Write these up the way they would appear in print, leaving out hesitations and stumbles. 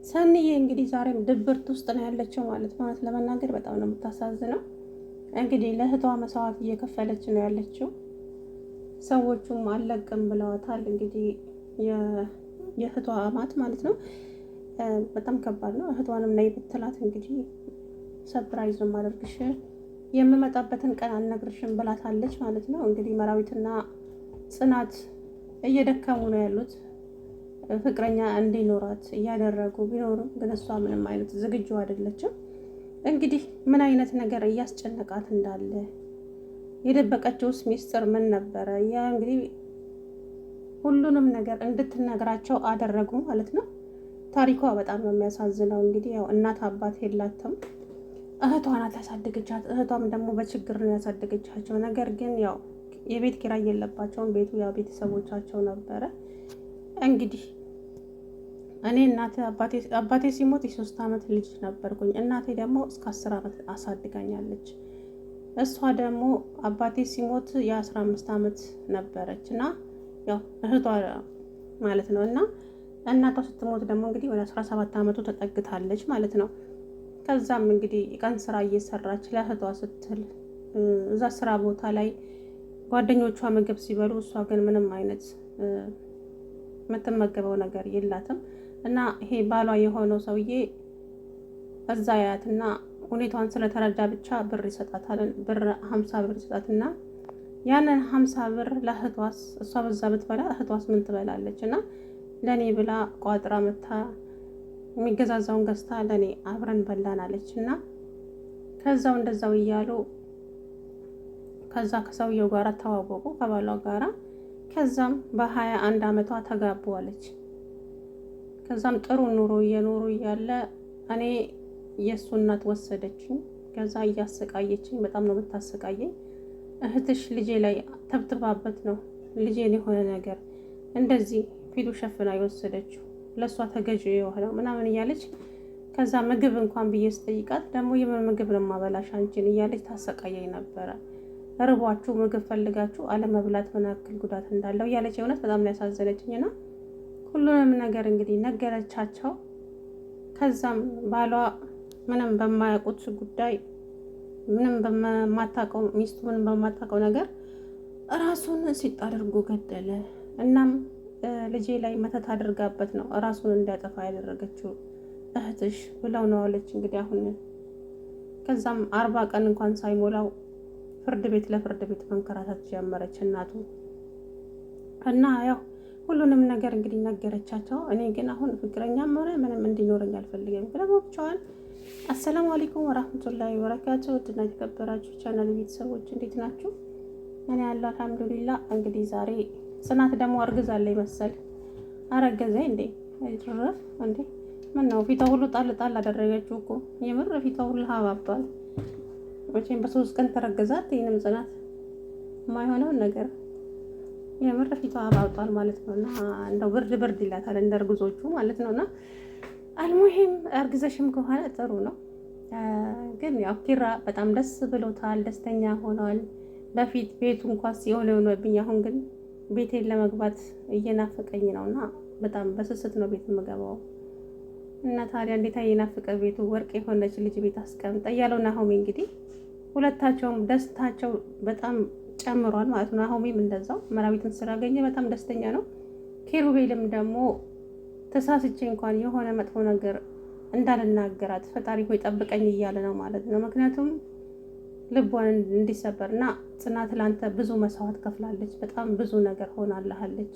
ሰንዬ እንግዲህ ዛሬም ድብርት ውስጥ ነው ያለችው ማለት ነው። እውነት ለመናገር በጣም ነው የምታሳዝነው። እንግዲህ ለእህቷ መስዋዕት እየከፈለች ነው ያለችው። ሰዎቹም አልለቅም ብለዋታል። እንግዲህ የእህቷ አማት ማለት ነው። በጣም ከባድ ነው። እህቷንም ነይ ብትላት እንግዲህ ሰፕራይዝ ነው የማደርግሽ፣ የምመጣበትን ቀን አልነግርሽም ብላታለች ማለት ነው። እንግዲህ መራዊትና ጽናት እየደከሙ ነው ያሉት ፍቅረኛ እንዲኖራት እያደረጉ ቢኖሩም ግን እሷ ምንም አይነት ዝግጁ አይደለችም። እንግዲህ ምን አይነት ነገር እያስጨነቃት እንዳለ የደበቀችውስ ሚስጥር ምን ነበረ? ያ እንግዲህ ሁሉንም ነገር እንድትነግራቸው አደረጉ ማለት ነው። ታሪኳ በጣም ነው የሚያሳዝነው። እንግዲህ ያው እናት አባት የላትም፣ እህቷ ናት ያሳደገቻት። እህቷም ደግሞ በችግር ነው ያሳደገቻቸው። ነገር ግን ያው የቤት ኪራይ የለባቸውም። ቤቱ ያው ቤተሰቦቻቸው ነበረ። እንግዲህ እኔ አባቴ ሲሞት የ3 ዓመት ልጅ ነበርኩኝ። እናቴ ደግሞ እስከ 10 ዓመት አሳድጋኛለች። እሷ ደግሞ አባቴ ሲሞት የ15 ዓመት ነበረች እና ያው እህቷ ማለት ነው። እና እናቷ ስትሞት ደግሞ እንግዲህ ወደ 17 ዓመቱ ተጠግታለች ማለት ነው። ከዛም እንግዲህ የቀን ስራ እየሰራች ለእህቷ ስትል እዛ ስራ ቦታ ላይ ጓደኞቿ ምግብ ሲበሉ እሷ ግን ምንም አይነት የምትመገበው ነገር የላትም። እና ይሄ ባሏ የሆነው ሰውዬ እዛ ያያትና ሁኔታዋን ስለተረዳ ብቻ ብር ይሰጣታል። ብር 50 ብር ይሰጣትና ያንን 50 ብር ለእህቷስ እሷ በዛ ብትበላ እህቷስ ምን ትበላለች? እና ለእኔ ብላ ቋጥራ መታ የሚገዛዛውን ገዝታ ለእኔ አብረን በላን አለች። እና ከዛው እንደዛው እያሉ ከዛ ከሰውየው ጋር ተዋወቁ ከባሏ ጋራ። ከዛም በ21 ዓመቷ ተጋቡ አለች። ከዛም ጥሩ ኑሮ እየኖሩ እያለ እኔ የእሱ እናት ወሰደችኝ። ከዛ እያሰቃየችኝ፣ በጣም ነው የምታሰቃየኝ። እህትሽ ልጄ ላይ ተብትባበት ነው ልጄን የሆነ ነገር እንደዚህ ፊቱ ሸፍና የወሰደችው ለእሷ ተገዥ የሆነው ምናምን እያለች ከዛ ምግብ እንኳን ብዬ ስጠይቃት ደግሞ የምን ምግብ ነው ማበላሽ አንቺን እያለች ታሰቃየኝ ነበረ። ርቧችሁ ምግብ ፈልጋችሁ አለመብላት ምን ያክል ጉዳት እንዳለው እያለች የእውነት በጣም ነው ያሳዘነችኝ። እና ሁሉንም ነገር እንግዲህ ነገረቻቸው። ከዛም ባሏ ምንም በማያውቁት ጉዳይ ምንም በማታውቀው ሚስቱ ምንም በማታውቀው ነገር ራሱን ሲጥ አድርጎ ገደለ። እናም ልጄ ላይ መተት አድርጋበት ነው ራሱን እንዲያጠፋ ያደረገችው እህትሽ ብለው ነው አለች። እንግዲህ አሁን ከዛም 40 ቀን እንኳን ሳይሞላው ለፍርድ ቤት መንከራተት ጀመረች እናቱ። እና ያው ሁሉንም ነገር እንግዲህ ነገረቻቸው። እኔ ግን አሁን ፍቅረኛም ሆነ ምንም እንዲኖረኝ አልፈልግም ብለው ብቻዋን። አሰላሙ አለይኩም ወራህመቱላሂ ወበረካቱ። ውድና የተከበራችሁ ቻናል ቤተሰቦች እንዴት ናችሁ? እኔ ያለው አልሐምዱሊላህ። እንግዲህ ዛሬ ጽናት ደግሞ አርግዛለች መሰል። አረገዘ እንዴ? አይድረፍ እንዴ? ምን ነው ፊቷ ሁሉ ጣል ጣል አደረገችው እኮ የምር ፊቷ ሁሉ ሀባባል። መቼም በ3 ቀን ተረገዛት። ይሄንም ጽናት የማይሆነውን ነገር የምር ፊቷ ሀባባል ማለት ነው። እና እንደው ብርድ ይላታል እንደ እርጉዞቹ ማለት ነውና አልሙሂም እርግዘሽም ከሆነ ጥሩ ነው። ግን ያው ኪራ በጣም ደስ ብሎታል፣ ደስተኛ ሆኗል። በፊት ቤቱ እንኳን ሲሆን ሆኖብኝ፣ አሁን ግን ቤቴን ለመግባት እየናፈቀኝ ነውና በጣም በስስት ነው ቤት የምገባው። እና ታዲያ እንዴት አይናፍቀ ቤቱ ወርቅ የሆነች ልጅ ቤት አስቀምጠ እያለው ናሆሜ እንግዲህ ሁለታቸውም ደስታቸው በጣም ጨምሯል ማለት ነው። ናሆሜም እንደዛው መራዊትን ስላገኘ በጣም ደስተኛ ነው። ኪሩቤልም ደግሞ ተሳስቼ እንኳን የሆነ መጥፎ ነገር እንዳልናገራት ፈጣሪ ሆይ ጠብቀኝ እያለ ነው ማለት ነው። ምክንያቱም ልቧን እንዲሰበር እና ጽናት ላንተ ብዙ መስዋዕት ከፍላለች፣ በጣም ብዙ ነገር ሆናለሃለች።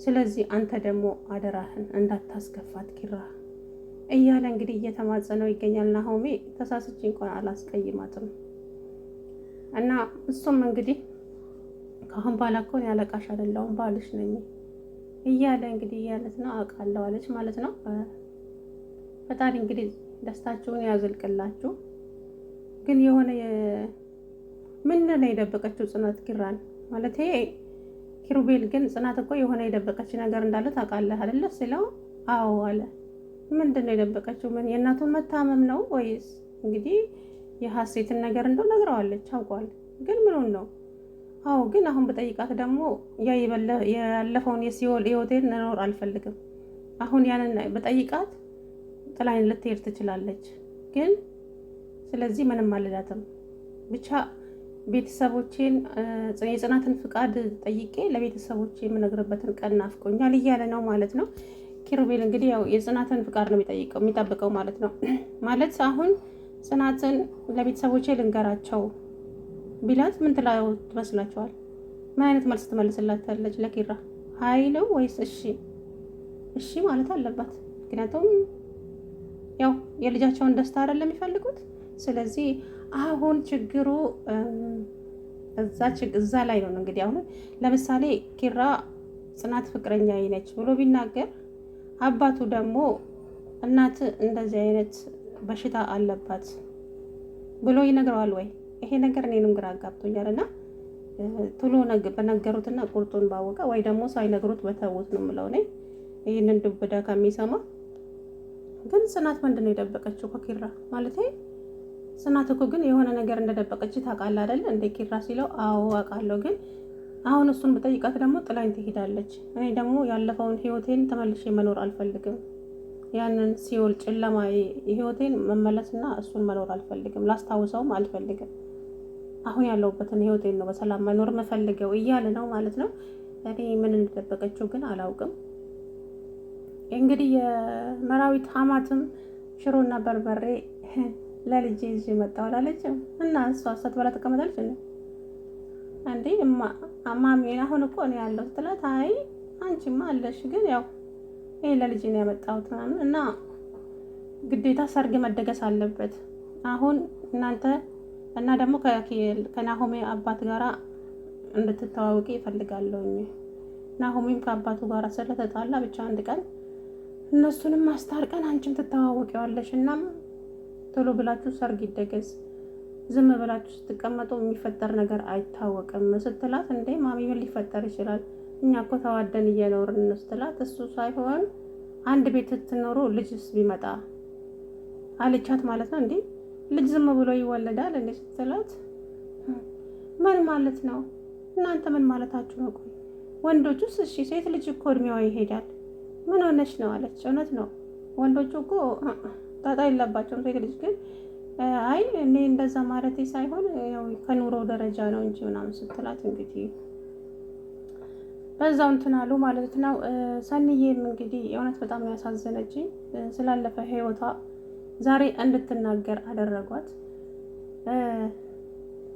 ስለዚህ አንተ ደግሞ አደራህን እንዳታስከፋት ኪራ እያለ እንግዲህ እየተማጸነው ይገኛል። ናሆሜ ተሳስቼ እንኳን አላስቀይማትም እና እሱም እንግዲህ ከአሁን በኋላ እኮ እኔ አለቃሽ አይደለሁም ባልሽ ነኝ እያለ እንግዲህ እያለት ነው አውቃለሁ አለች ማለት ነው። ፈጣሪ እንግዲህ ደስታችሁን ያዘልቅላችሁ። ግን የሆነ ምንድን ነው የደበቀችው ጽናት ኪራን ማለት ኪሩቤል ግን ጽናት እኮ የሆነ የደበቀች ነገር እንዳለ ታውቃለህ አይደለ ሲለው አዎ አለ። ምንድን ነው የደበቀችው? ምን የእናቱን መታመም ነው ወይስ እንግዲህ የሀሴትን ነገር እንደው ነግረዋለች አውቋል። ግን ምኑን ነው? አዎ ግን አሁን በጠይቃት ደግሞ ያለፈውን የሲኦል ህይወቴን መኖር አልፈልግም። አሁን ያንን በጠይቃት ጥላኝ ልትሄድ ትችላለች። ግን ስለዚህ ምንም አልላትም። ብቻ ቤተሰቦቼን የጽናትን ፍቃድ ጠይቄ ለቤተሰቦቼ የምነግርበትን ቀን ናፍቆኛል እያለ ነው ማለት ነው። ኪሩቤል እንግዲህ ያው የጽናትን ፍቃድ ነው የሚጠብቀው ማለት ነው። ማለት አሁን ጽናትን ለቤተሰቦቼ ልንገራቸው ቢላት ምን ትላው ትመስላችኋል? ምን አይነት መልስ ትመልስላታለች ለኪራ? ሀይ ነው ወይስ እሺ? እሺ ማለት አለባት። ምክንያቱም ያው የልጃቸውን ደስታ አይደለም የሚፈልጉት። ስለዚህ አሁን ችግሩ እዛ ላይ ነው እንግዲህ። አሁን ለምሳሌ ኪራ ጽናት ፍቅረኛ ነች ብሎ ቢናገር አባቱ ደግሞ እናት እንደዚህ አይነት በሽታ አለባት ብሎ ይነግረዋል ወይ? ይሄ ነገር እኔንም ግራ አጋብቶኛል። እና ቶሎ በነገሩትና ቁርጡን ባወቀ ወይ ደግሞ ሳይነግሩት በተውት ነው የምለው እኔ ይህንን ዱብዳ ከሚሰማ። ግን ጽናት ምንድን ነው የደበቀችው ከኪራ? ማለት ጽናት እኮ ግን የሆነ ነገር እንደደበቀች ታውቃለህ አይደል? እንደ ኪራ ሲለው አዎ አውቃለሁ፣ ግን አሁን እሱን በጠይቃት ደግሞ ጥላኝ ትሄዳለች። እኔ ደግሞ ያለፈውን ህይወቴን ተመልሼ መኖር አልፈልግም። ያንን ሲኦል ጨለማ ህይወቴን መመለስና እሱን መኖር አልፈልግም፣ ላስታውሰውም አልፈልግም። አሁን ያለሁበትን ህይወቴን ነው በሰላም መኖር መፈልገው እያለ ነው ማለት ነው። እኔ ምን እንደደበቀችው ግን አላውቅም። እንግዲህ የመራዊት አማትም ሽሮና በርበሬ ለልጄ ይዤ መጣሁ አላለችም? እና እሷ ሳትበላ ተቀመጣለች እንዴ? ማሚ አሁን እኮ ነው ያለው ስትላት፣ አይ አንቺማ አለሽ፣ ግን ያው ይሄ ለልጄ ነው ያመጣሁት ምናምን እና ግዴታ ሰርግ መደገስ አለበት። አሁን እናንተ እና ደግሞ ከናሆሜ አባት ጋራ እንድትተዋወቂ ይፈልጋለሁኝ። ናሆሜም ከአባቱ ጋራ ስለተጣላ ብቻ አንድ ቀን እነሱንም ማስታርቀን አንቺም ትተዋወቂዋለሽ። እናም ቶሎ ብላችሁ ሰርግ ይደገስ፣ ዝም ብላችሁ ስትቀመጡ የሚፈጠር ነገር አይታወቅም ስትላት፣ እንዴ ማሚ ምን ሊፈጠር ይችላል? እኛ እኮ ተዋደን እየኖርን ነው ስትላት፣ እሱ ሳይሆን አንድ ቤት ስትኖሩ ልጅስ ቢመጣ አለቻት ማለት ነው። እንዴ ልጅ ዝም ብሎ ይወለዳል እንዴ ስትላት፣ ምን ማለት ነው እናንተ ምን ማለታችሁ ነው? ቆይ ወንዶቹስ እሺ ሴት ልጅ እኮ እድሜዋ ይሄዳል፣ ምን ሆነች ነው አለች። እውነት ነው ወንዶቹ እኮ ጣጣ የለባቸውም። ሴት ልጅ ግን አይ እኔ እንደዛ ማለቴ ሳይሆን ያው ከኑሮ ደረጃ ነው እንጂ ምናምን ስትላት፣ እንግዲህ በዛው እንትን አሉ ማለት ነው። ሰኒዬም እንግዲህ የእውነት በጣም ያሳዘነች ስላለፈ ህይወቷ ዛሬ እንድትናገር አደረጓት።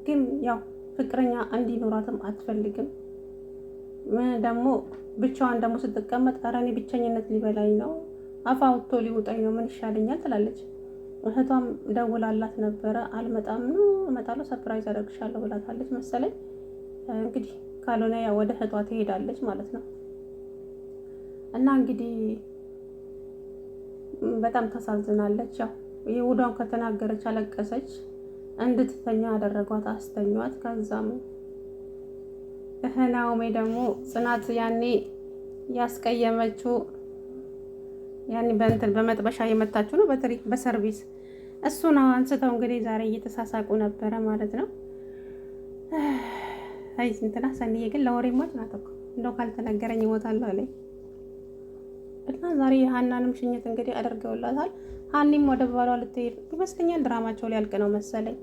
ግን ያው ፍቅረኛ እንዲኖራትም አትፈልግም። ደግሞ ብቻዋን ደግሞ ስትቀመጥ ኧረ እኔ ብቸኝነት ሊበላኝ ነው፣ አፍ አውጥቶ ሊውጠኝ ነው፣ ምን ይሻለኛል ትላለች። እህቷም ደውላላት ነበረ። አልመጣም ነው እመጣለሁ፣ ሰርፕራይዝ አደርግሻለሁ ብላታለች መሰለኝ። እንግዲህ ካልሆነ ያው ወደ እህቷ ትሄዳለች ማለት ነው። እና እንግዲህ በጣም ታሳዝናለች። ያው ይሁዳን ከተናገረች አለቀሰች። እንድትተኛ አደረጓት፣ አስተኟት። ከዛም ናሆሜ ደግሞ ጽናት ያኔ ያስቀየመችው ያኔ በመጥበሻ የመታችው ነው በሰርቪስ እሱን አንስተው እንግዲህ ዛሬ እየተሳሳቁ ነበረ ማለት ነው። አይ እንትና ሰኒዬ ግን ለወሬማች ናት እኮ እንደው ካልተነገረኝ እሞታለሁ አለኝ። እና ዛሬ የሀናንም ሽኝት እንግዲህ አድርገውላታል። ሀኒም ወደ ባሏ ልትሄድ ይመስለኛል። ድራማቸው ሊያልቅ ነው መሰለኝ።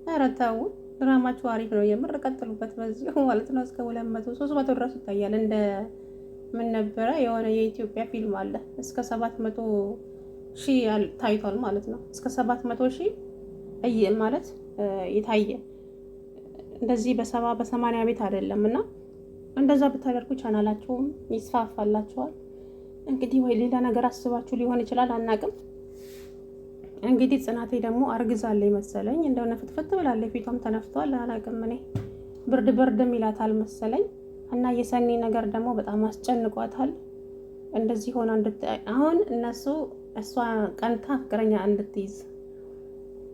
ኧረ ተው ድራማቸው አሪፍ ነው የምር፣ ቀጥሉበት በዚሁ ማለት ነው። እስከ 200 300 ድረስ ይታያል። እንደ ምን ነበረ የሆነ የኢትዮጵያ ፊልም አለ እስከ 700,000 ታይቷል ማለት ነው። እስከ 700,000 ማለት ይታየ እንደዚህ በ70 በ80 ቤት አይደለም። እና እንደዛ ብታደርጉ ቻናላችሁም ይስፋፋላችኋል። እንግዲህ ወይ ሌላ ነገር አስባችሁ ሊሆን ይችላል፣ አናቅም። እንግዲህ ጽናቴ ደግሞ አርግዛለች መሰለኝ፣ እንደሆነ ፍትፍት ብላለች፣ ፊቷም ተነፍቷል። አላቅም እኔ ብርድም ይላታል መሰለኝ። እና የሰኒ ነገር ደግሞ በጣም አስጨንቋታል። እንደዚህ ሆና አሁን እነሱ እሷ ቀንታ ፍቅረኛ እንድትይዝ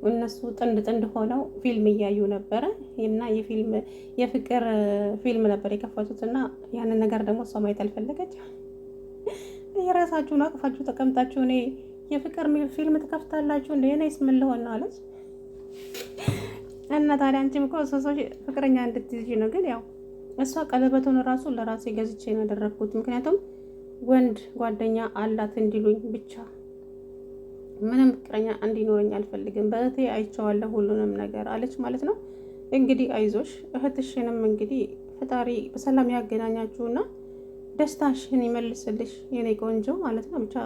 እነሱ ጥንድ ሆነው ፊልም እያዩ ነበረ። እና የፍቅር ፊልም ነበር የከፈቱት። እና ያንን ነገር ደግሞ እሷ ማየት አልፈለገች። የራሳችሁን አቅፋችሁ ተቀምጣችሁ እኔ የፍቅር ፊልም ትከፍታላችሁ እንደ እኔስ ምን ልሆን ነው አለች። እና ታዲያ አንቺም እኮ ሰዎች ፍቅረኛ እንድትይዥ ነው። ግን ያው እሷ ቀለበቱን ራሱ ለራሴ ገዝቼ ነው ያደረኩት፣ ምክንያቱም ወንድ ጓደኛ አላት እንዲሉኝ ብቻ ምንም ፍቅረኛ እንዲኖረኝ አልፈልግም፣ በእህቴ አይቼዋለሁ ሁሉንም ነገር አለች ማለት ነው። እንግዲህ አይዞሽ እህትሽንም እንግዲህ ፈጣሪ በሰላም ያገናኛችሁና ደስታሽን ይመልስልሽ የኔ ቆንጆ ማለት ነው። ብቻ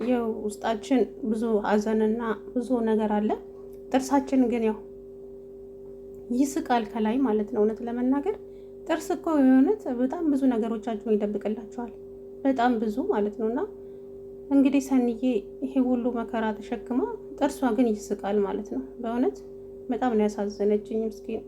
የውስጣችን ብዙ ሀዘንና ብዙ ነገር አለ። ጥርሳችን ግን ያው ይስቃል ከላይ ማለት ነው። እውነት ለመናገር ጥርስ እኮ የሆነት በጣም ብዙ ነገሮቻችሁን ይደብቅላችኋል፣ በጣም ብዙ ማለት ነው። እና እንግዲህ ሰንዬ ይሄ ሁሉ መከራ ተሸክማ ጥርሷ ግን ይስቃል ማለት ነው። በእውነት በጣም ነው ያሳዘነችኝ ምስኪን።